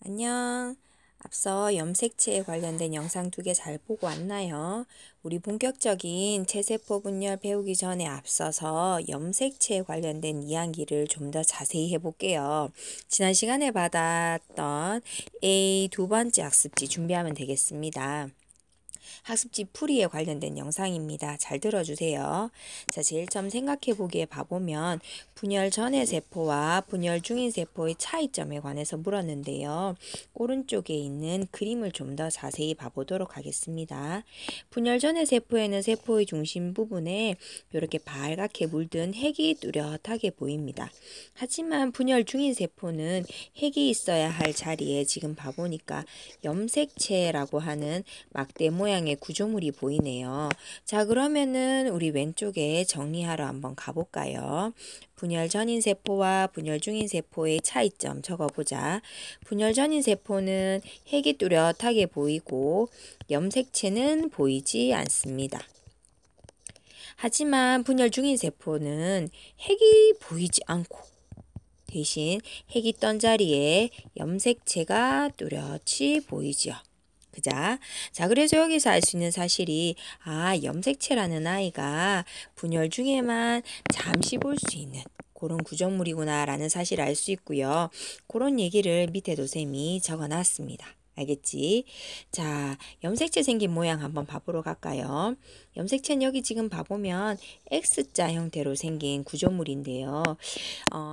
안녕. 앞서 염색체에 관련된 영상 2개 잘 보고 왔나요? 우리 본격적인 체세포 분열 배우기 전에 앞서서 염색체에 관련된 이야기를 좀 더 자세히 해볼게요. 지난 시간에 받았던 A 2번째 학습지 준비하면 되겠습니다. 학습지 풀이에 관련된 영상입니다. 잘 들어주세요. 자, 제일 처음 생각해보기에 봐보면 분열 전의 세포와 분열 중인 세포의 차이점에 관해서 물었는데요. 오른쪽에 있는 그림을 좀 더 자세히 봐보도록 하겠습니다. 분열 전의 세포에는 세포의 중심 부분에 이렇게 빨갛게 물든 핵이 뚜렷하게 보입니다. 하지만 분열 중인 세포는 핵이 있어야 할 자리에 지금 봐보니까 염색체라고 하는 막대 모양의 구조물이 보이네요. 자, 그러면은 우리 왼쪽에 정리하러 한번 가볼까요? 분열 전인 세포와 분열 중인 세포의 차이점 적어보자. 분열 전인 세포는 핵이 뚜렷하게 보이고 염색체는 보이지 않습니다. 하지만 분열 중인 세포는 핵이 보이지 않고 대신 핵이 떤 자리에 염색체가 뚜렷이 보이지요. 그자? 자, 그래서 여기서 알 수 있는 사실이 염색체라는 아이가 분열 중에만 잠시 볼 수 있는 그런 구조물이구나 라는 사실을 알 수 있고요. 그런 얘기를 밑에도 쌤이 적어놨습니다. 알겠지? 자, 염색체 생긴 모양 한번 봐보러 갈까요? 염색체는 여기 지금 봐보면 X자 형태로 생긴 구조물인데요.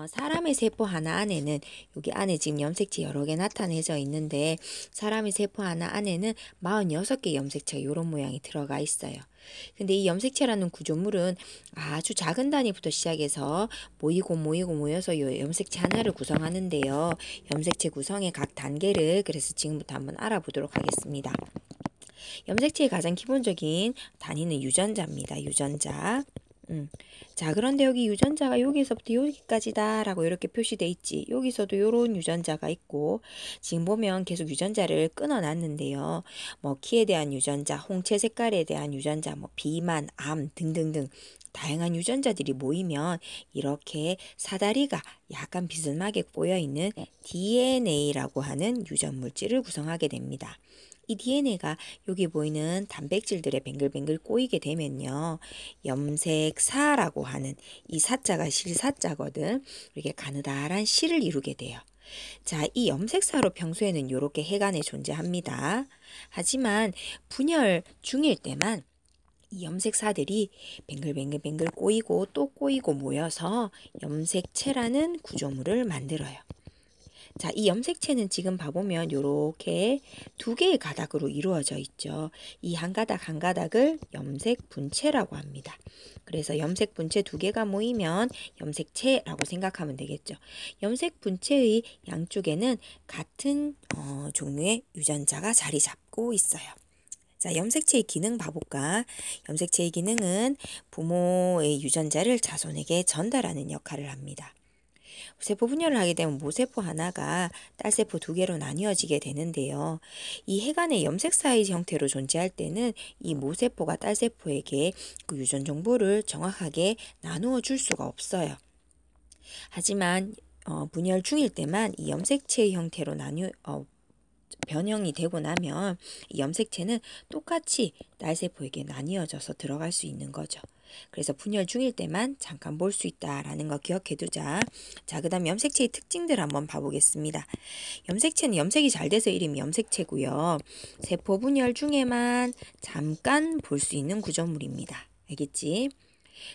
사람의 세포 하나 안에는 여기 안에 지금 염색체 여러 개 나타내져 있는데 사람의 세포 하나 안에는 46개 염색체가 이런 모양이 들어가 있어요. 근데 이 염색체라는 구조물은 아주 작은 단위부터 시작해서 모여서 이 염색체 하나를 구성하는데요. 염색체 구성의 각 단계를 그래서 지금부터 한번 알아보도록 하겠습니다. 염색체의 가장 기본적인 단위는 유전자입니다. 유전자. 자, 그런데 여기 유전자가 여기서부터 여기까지다 라고 이렇게 표시돼 있지. 여기서도 요런 유전자가 있고 지금 보면 계속 유전자를 끊어 놨는데요. 뭐 키에 대한 유전자, 홍채 색깔에 대한 유전자, 뭐 비만, 암 등등등 다양한 유전자들이 모이면 이렇게 사다리가 약간 비스듬하게 꼬여 있는 DNA라고 하는 유전 물질을 구성하게 됩니다. 이 DNA가 여기 보이는 단백질들에 뱅글뱅글 꼬이게 되면요. 염색사라고 하는 이 사자가 실사자거든. 이렇게 가느다란 실을 이루게 돼요. 자, 이 염색사로 평소에는 이렇게 핵 안에 존재합니다. 하지만 분열 중일 때만 이 염색사들이 뱅글뱅글 꼬이고 또 꼬이고 모여서 염색체라는 구조물을 만들어요. 자, 이 염색체는 지금 봐보면 이렇게 2개의 가닥으로 이루어져 있죠. 이 한 가닥 한 가닥을 염색 분체라고 합니다. 그래서 염색 분체 2개가 모이면 염색체라고 생각하면 되겠죠. 염색 분체의 양쪽에는 같은 종류의 유전자가 자리 잡고 있어요. 자, 염색체의 기능 봐볼까? 염색체의 기능은 부모의 유전자를 자손에게 전달하는 역할을 합니다. 세포 분열을 하게 되면 모세포 하나가 딸세포 2개로 나뉘어지게 되는데요. 이 핵 안에 염색사의 형태로 존재할 때는 이 모세포가 딸세포에게 그 유전 정보를 정확하게 나누어 줄 수가 없어요. 하지만 분열 중일 때만 이 염색체의 형태로 변형이 되고 나면 이 염색체는 똑같이 딸세포에게 나뉘어져서 들어갈 수 있는 거죠. 그래서 분열 중일 때만 잠깐 볼 수 있다라는 거 기억해 두자. 자, 그 다음 염색체의 특징들 한번 봐보겠습니다. 염색체는 염색이 잘 돼서 이름이 염색체고요. 세포 분열 중에만 잠깐 볼 수 있는 구조물입니다. 알겠지?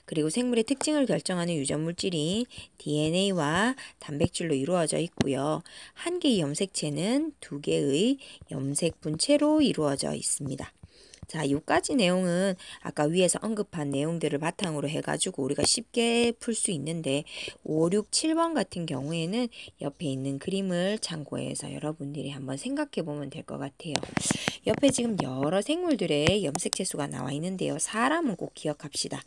그리고 생물의 특징을 결정하는 유전 물질이 DNA와 단백질로 이루어져 있고요. 한 개의 염색체는 2개의 염색 분체로 이루어져 있습니다. 자, 요까지 내용은 아까 위에서 언급한 내용들을 바탕으로 해가지고 우리가 쉽게 풀 수 있는데 5, 6, 7번 같은 경우에는 옆에 있는 그림을 참고해서 여러분들이 한번 생각해 보면 될 것 같아요. 옆에 지금 여러 생물들의 염색체 수가 나와 있는데요. 사람은 꼭 기억합시다.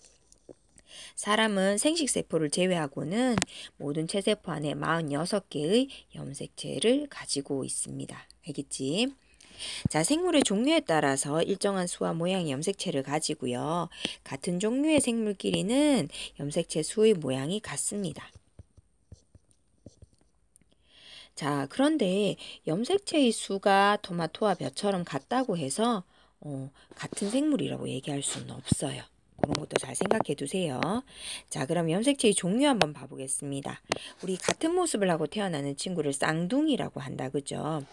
사람은 생식세포를 제외하고는 모든 체세포 안에 46개의 염색체를 가지고 있습니다. 알겠지? 자, 생물의 종류에 따라서 일정한 수와 모양의 염색체를 가지고요. 같은 종류의 생물끼리는 염색체 수의 모양이 같습니다. 자, 그런데 염색체의 수가 토마토와 벼처럼 같다고 해서 같은 생물이라고 얘기할 수는 없어요. 그런 것도 잘 생각해 두세요. 자, 그럼 염색체의 종류 한번 봐보겠습니다. 우리 같은 모습을 하고 태어나는 친구를 쌍둥이라고 한다, 그죠?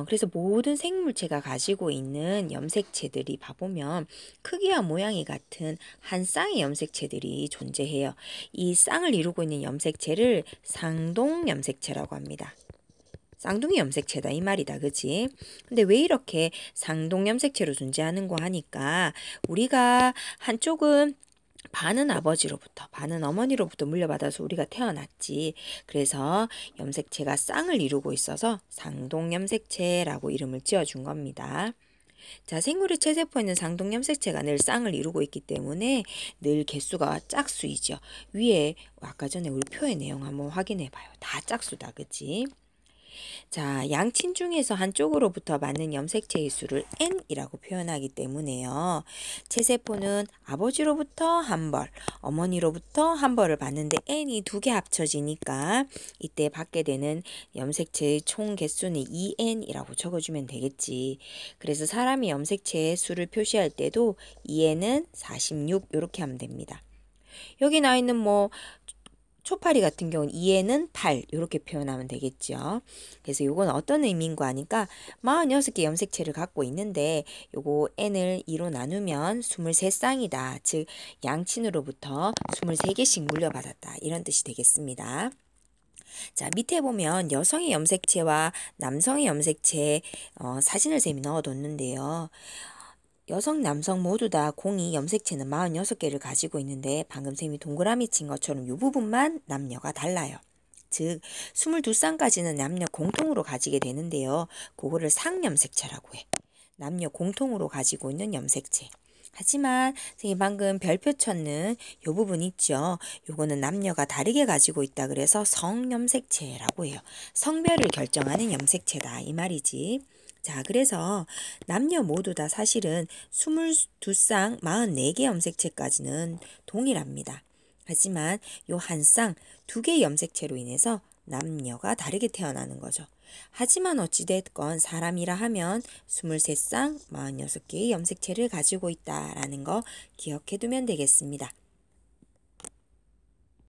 그래서 모든 생물체가 가지고 있는 염색체들이 봐보면 크기와 모양이 같은 한 쌍의 염색체들이 존재해요. 이 쌍을 이루고 있는 염색체를 상동 염색체라고 합니다. 쌍둥이 염색체다 이 말이다, 그치? 근데 왜 이렇게 상동 염색체로 존재하는 거 하니까 우리가 한쪽은 반은 아버지로부터 반은 어머니로부터 물려받아서 우리가 태어났지. 그래서 염색체가 쌍을 이루고 있어서 상동 염색체라고 이름을 지어준 겁니다. 자, 생물의 체세포에는 상동 염색체가 늘 쌍을 이루고 있기 때문에 늘 개수가 짝수이죠. 위에 아까 전에 우리 표의 내용 한번 확인해 봐요. 다 짝수다, 그치? 자, 양친 중에서 한쪽으로부터 맞는 염색체의 수를 N이라고 표현하기 때문에요. 체세포는 아버지로부터 한 벌, 어머니로부터 한 벌을 받는데 N이 두 개 합쳐지니까 이때 받게 되는 염색체의 총 개수는 2N이라고 적어주면 되겠지. 그래서 사람이 염색체의 수를 표시할 때도 2N은 46 이렇게 하면 됩니다. 여기 나 있는 초파리 같은 경우는 2에는 8 이렇게 표현하면 되겠죠. 그래서 요건 어떤 의미인가 하니까 46개 염색체를 갖고 있는데 요거 n을 2로 나누면 23쌍이다. 즉 양친으로부터 23개씩 물려받았다. 이런 뜻이 되겠습니다. 자, 밑에 보면 여성의 염색체와 남성의 염색체 사진을 쌤이 넣어뒀는데요. 여성, 남성 모두 다 공이 염색체는 46개를 가지고 있는데 방금 쌤이 동그라미 친 것처럼 이 부분만 남녀가 달라요. 즉 22쌍까지는 남녀 공통으로 가지게 되는데요. 그거를 상염색체라고 해. 남녀 공통으로 가지고 있는 염색체. 하지만 선생님 방금 별표 쳤는 요 부분 있죠. 요거는 남녀가 다르게 가지고 있다 그래서 성염색체라고 해요. 성별을 결정하는 염색체다 이 말이지. 자, 그래서 남녀 모두 다 사실은 22쌍 44개 염색체까지는 동일합니다. 하지만 요 한 쌍 두 개의 염색체로 인해서 남녀가 다르게 태어나는 거죠. 하지만 어찌됐건 사람이라 하면 23쌍 46개의 염색체를 가지고 있다라는 거 기억해 두면 되겠습니다.